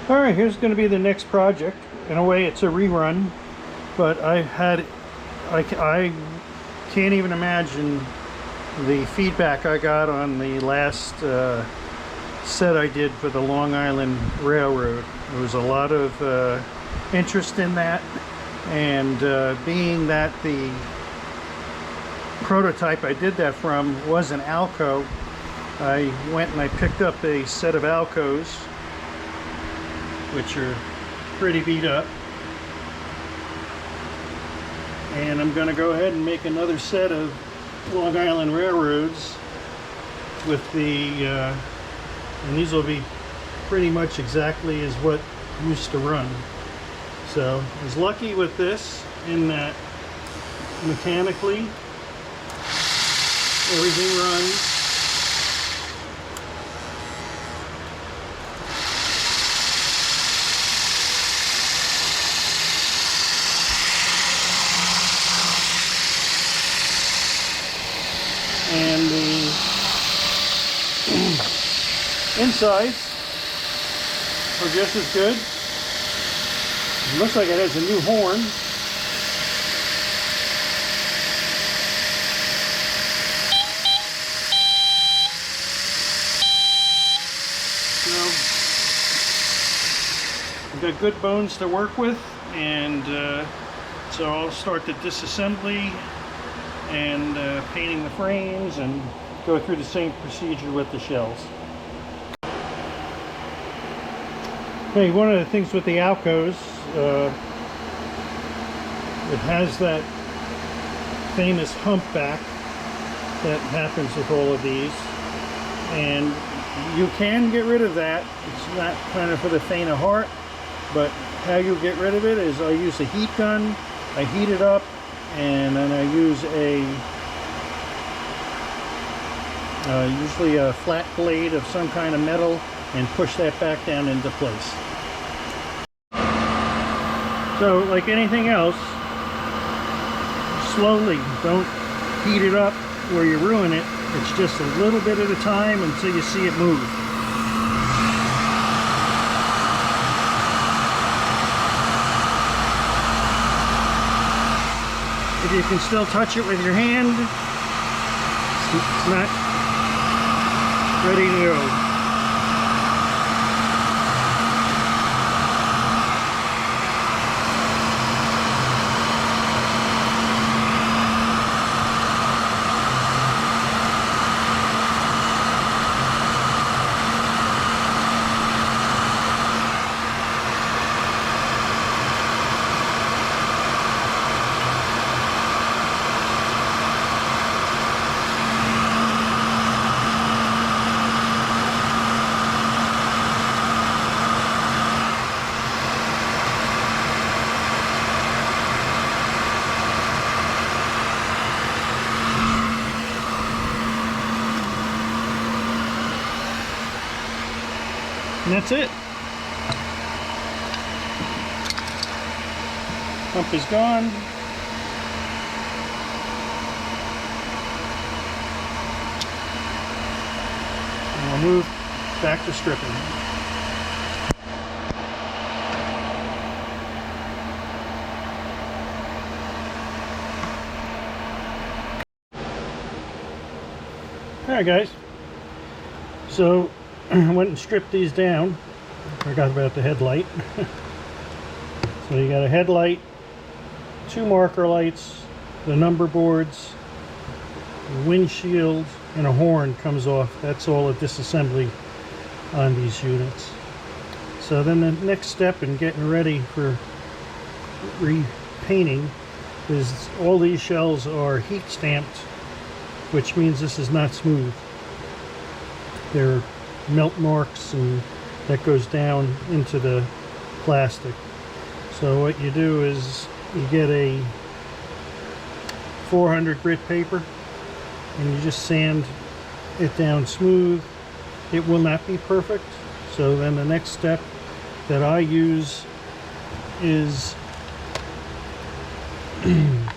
All right, here's going to be the next project. In a way, it's a rerun, but I can't even imagine the feedback I got on the last set I did for the Long Island Railroad. There was a lot of interest in that, and being that the prototype I did that from was an Alco, I went and I picked up a set of Alcos, which are pretty beat up, and I'm going to go ahead and make another set of Long Island Railroads with the and these will be pretty much exactly as what used to run. So I was lucky with this in that mechanically everything runs. And the insides are just as good. It looks like it has a new horn. So I've got good bones to work with, and so I'll start the disassembly and painting the frames and go through the same procedure with the shells. Okay, one of the things with the Alcos, it has that famous humpback that happens with all of these, and you can get rid of that. It's not kind of for the faint of heart, but how you get rid of it is I use a heat gun, I heat it up, and then I use usually a flat blade of some kind of metal and push that back down into place. So like anything else, slowly, don't heat it up where you ruin it. It's just a little bit at a time until you see it move. If you can still touch it with your hand, it's not ready to go. And that's it. Pump is gone. And we'll move back to stripping. Alright guys, so I went and stripped these down. Forgot about the headlight. So you got a headlight, two marker lights, the number boards, windshield, and a horn comes off. That's all a disassembly on these units. So then the next step in getting ready for repainting is all these shells are heat stamped, which means this is not smooth. They're melt marks, and that goes down into the plastic. So what you do is you get a 400 grit paper and you just sand it down smooth. It will not be perfect, so then the next step that I use is an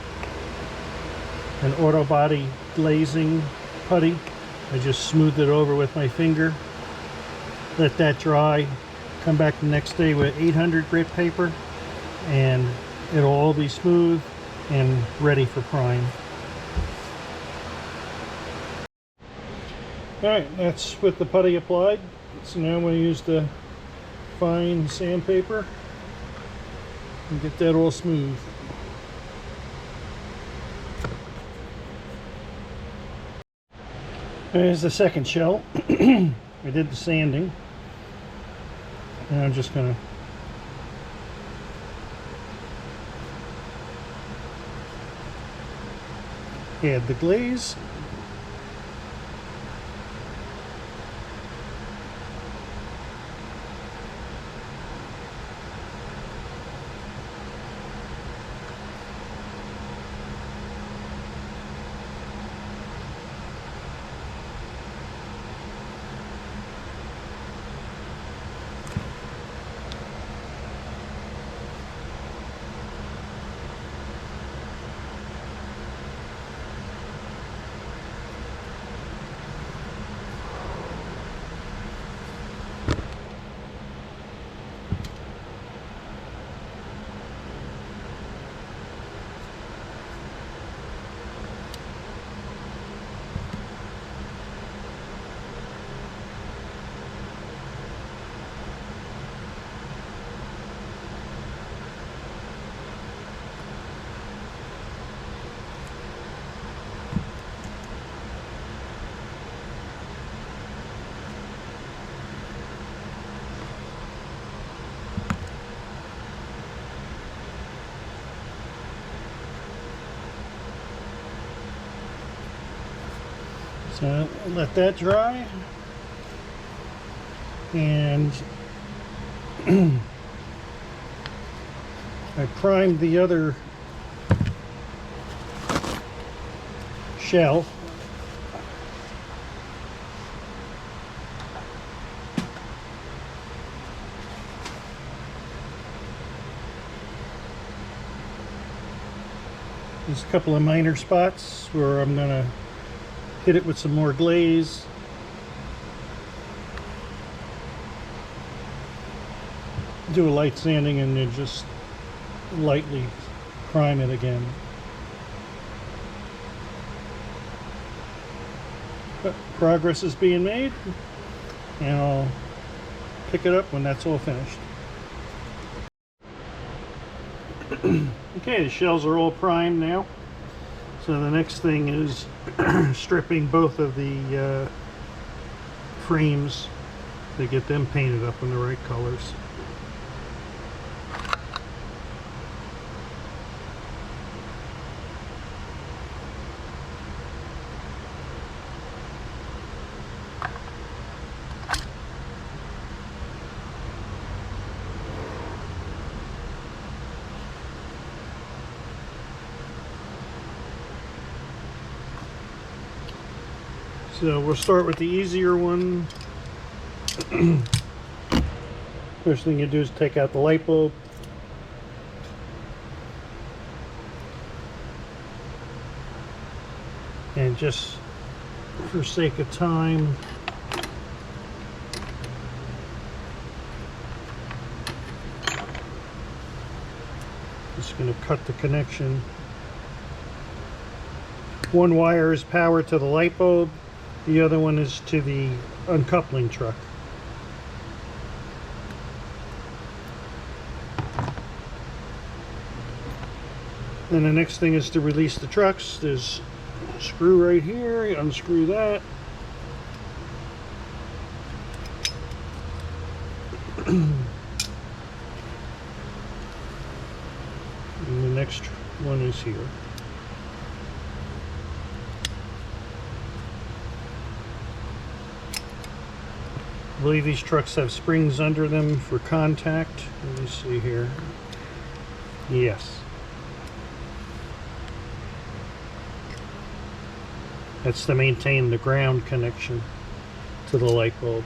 auto body glazing putty. I just smooth it over with my finger, let that dry, come back the next day with 800 grit paper, and it'll all be smooth and ready for prime. Alright, that's with the putty applied. So now I'm going to use the fine sandpaper and get that all smooth. There's the second shell. I did the sanding. And I'm just going to add the glaze. So let that dry, and I primed the other shell. There's a couple of minor spots where I'm going to hit it with some more glaze. Do a light sanding and then just lightly prime it again. But progress is being made, and I'll pick it up when that's all finished. Okay, the shells are all primed now. So the next thing is stripping both of the frames to get them painted up in the right colors. So we'll start with the easier one. First thing you do is take out the light bulb. And just for sake of time, just going to cut the connection. One wire is power to the light bulb. The other one is to the uncoupling truck. Then the next thing is to release the trucks. There's a screw right here. You unscrew that. And the next one is here. I believe these trucks have springs under them for contact. Let me see here. Yes. That's to maintain the ground connection to the light bulb.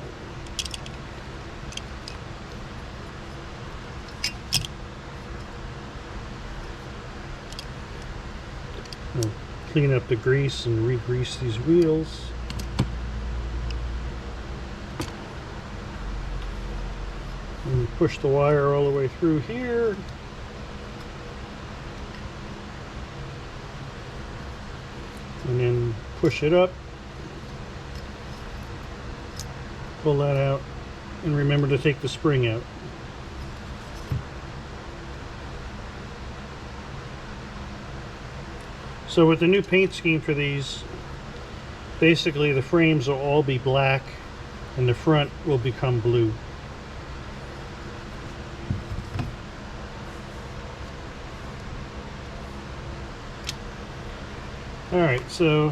I'll clean up the grease and re-grease these wheels. And push the wire all the way through here. And then push it up. Pull that out. And remember to take the spring out. So with the new paint scheme for these, basically the frames will all be black and the front will become blue. Alright, so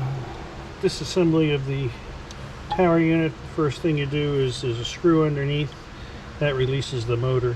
disassembly of the power unit. First thing you do is there's a screw underneath that releases the motor.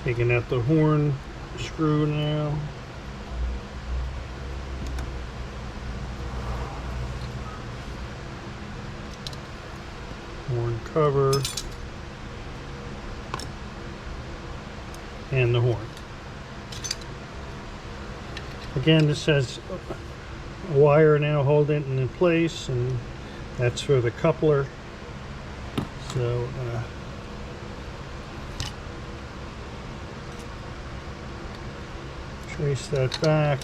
Taking out the horn screw now. Horn cover. And the horn. Again, this has a wire now holding it in place, and that's for the coupler. So trace that back.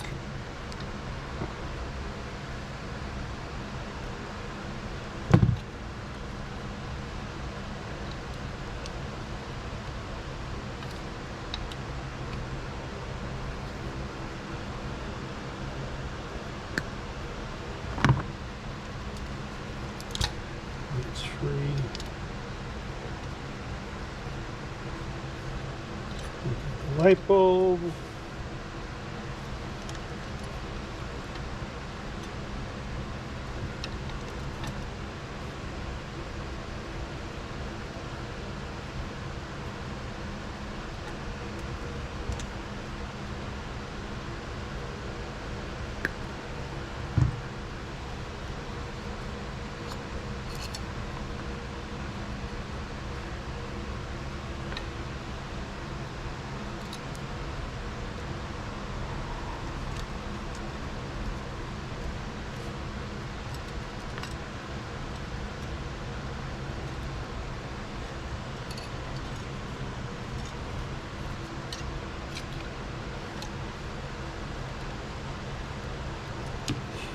It's free. Light bulb.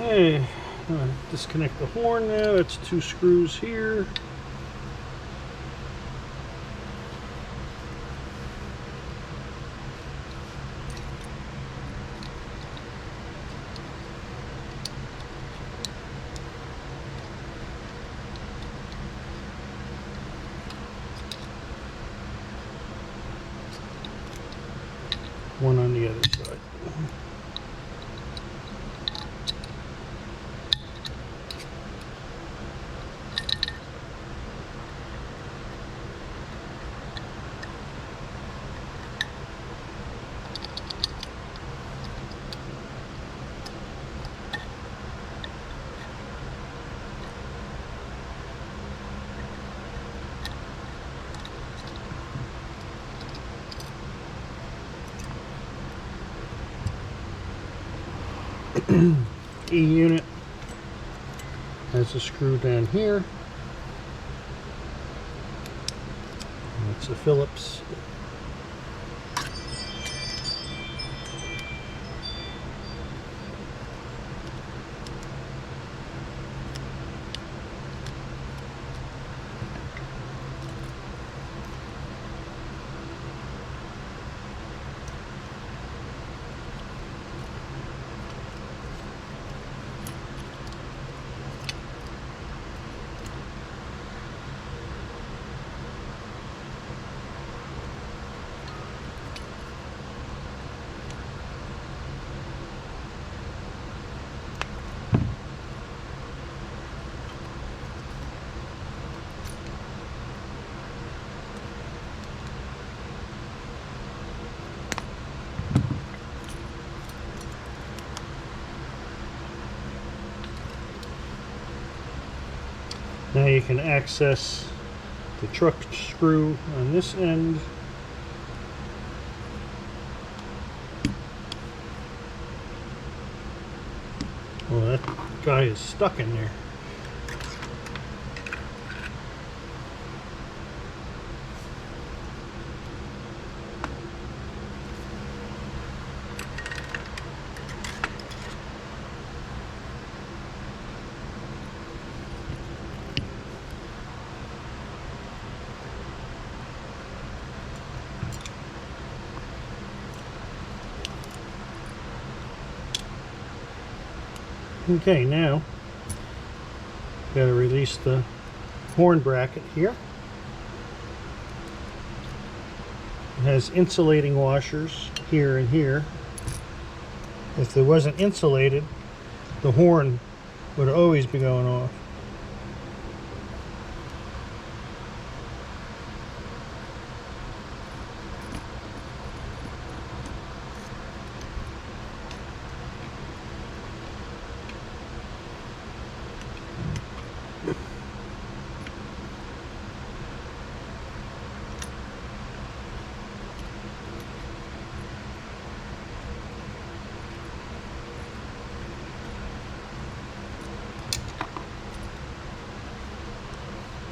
Okay, disconnect the horn now. It's 2 screws here. One on the other side. E unit has a screw down here. That's a Phillips. Now you can access the truck screw on this end. Well, that guy is stuck in there. Okay, now got to release the horn bracket here. It has insulating washers here and here. If it wasn't insulated, the horn would always be going off.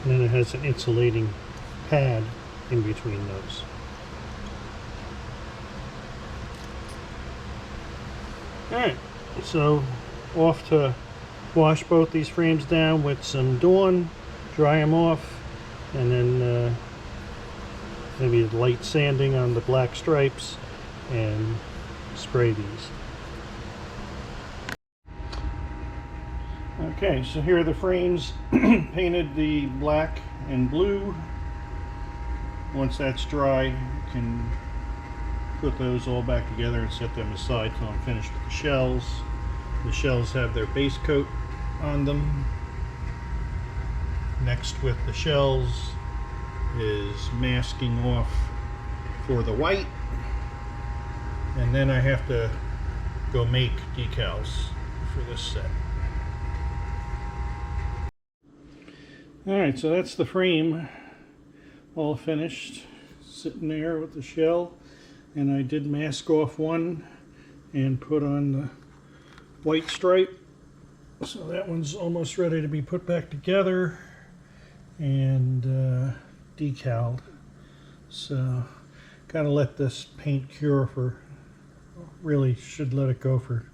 And then it has an insulating pad in between those. Alright, so off to wash both these frames down with some Dawn, dry them off, and then maybe light sanding on the black stripes and spray these. Okay, so here are the frames painted the black and blue. Once that's dry, you can put those all back together and set them aside till I'm finished with the shells. The shells have their base coat on them. Next with the shells is masking off for the white, and then I have to go make decals for this set. Alright, so that's the frame all finished, sitting there with the shell, and I did mask off one and put on the white stripe, so that one's almost ready to be put back together and decaled. So gotta let this paint cure for, really should let it go for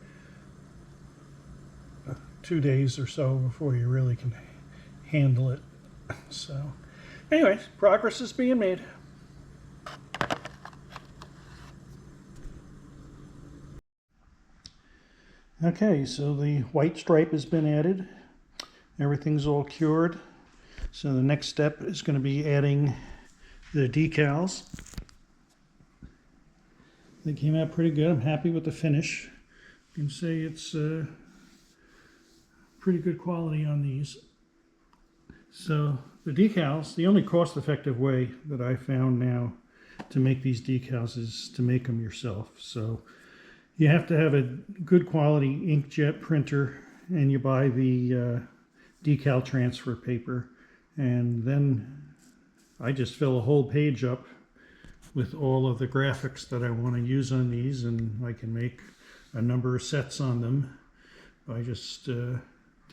2 days or so before you really can handle it. So anyways, progress is being made. Okay, so the white stripe has been added. Everything's all cured. So the next step is going to be adding the decals. They came out pretty good. I'm happy with the finish. You can say it's pretty good quality on these. So the decals, the only cost-effective way that I found now to make these decals is to make them yourself. So you have to have a good quality inkjet printer, and you buy the decal transfer paper, and then I just fill a whole page up with all of the graphics that I want to use on these, and I can make a number of sets on them by just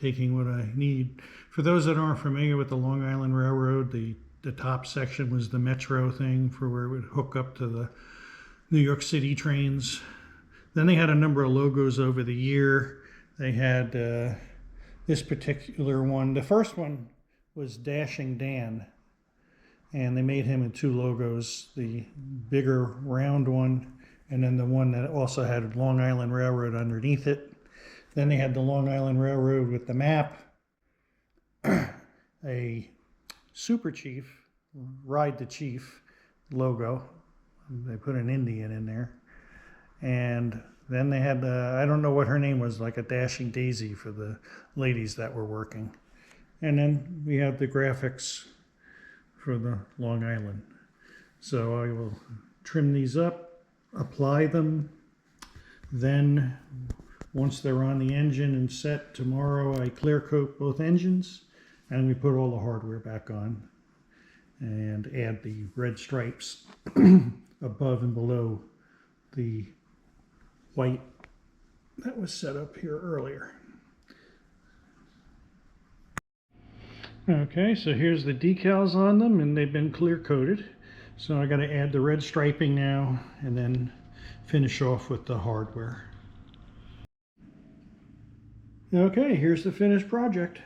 taking what I need. For those that aren't familiar with the Long Island Railroad, the top section was the Metro thing for where it would hook up to the New York City trains. Then they had a number of logos over the year. They had this particular one. The first one was Dashing Dan, and they made him in 2 logos, the bigger round one, and then the one that also had Long Island Railroad underneath it. Then they had the Long Island Railroad with the map, a Super Chief, Ride the Chief logo. They put an Indian in there. And then they had, I don't know what her name was, like a Dashing Daisy for the ladies that were working. And then we have the graphics for the Long Island. So I will trim these up, apply them, then once they're on the engine and set tomorrow, I clear coat both engines, And we put all the hardware back on and add the red stripes above and below the white that was set up here earlier. Okay, so here's the decals on them, and they've been clear coated. So I got to add the red striping now and then finish off with the hardware. Okay, here's the finished project.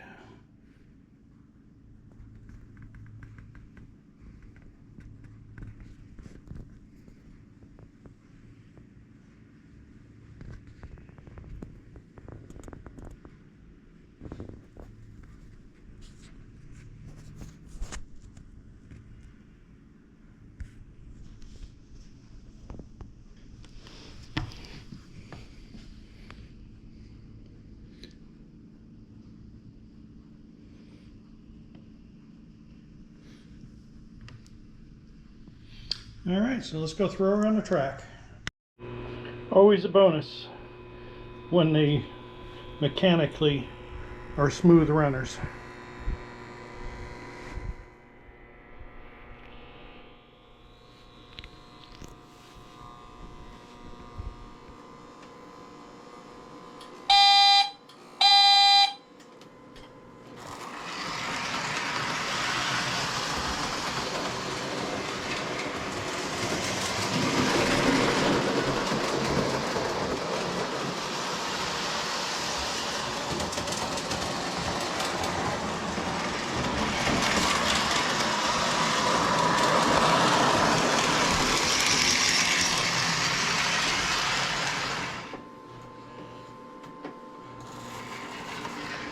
All right, so let's go throw her on the track. Always a bonus when they mechanically are smooth runners.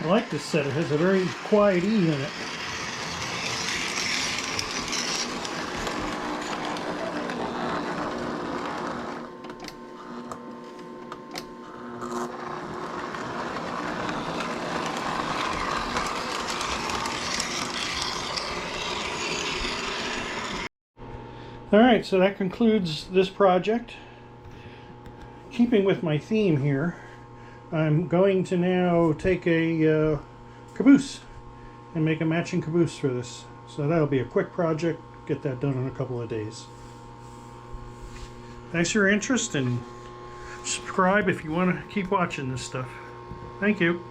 I like this set. It has a very quiet E in it. All right, so that concludes this project. Keeping with my theme here, I'm going to now take a caboose and make a matching caboose for this. So that'll be a quick project, get that done in a couple of days. Thanks for your interest, and subscribe if you want to keep watching this stuff. Thank you.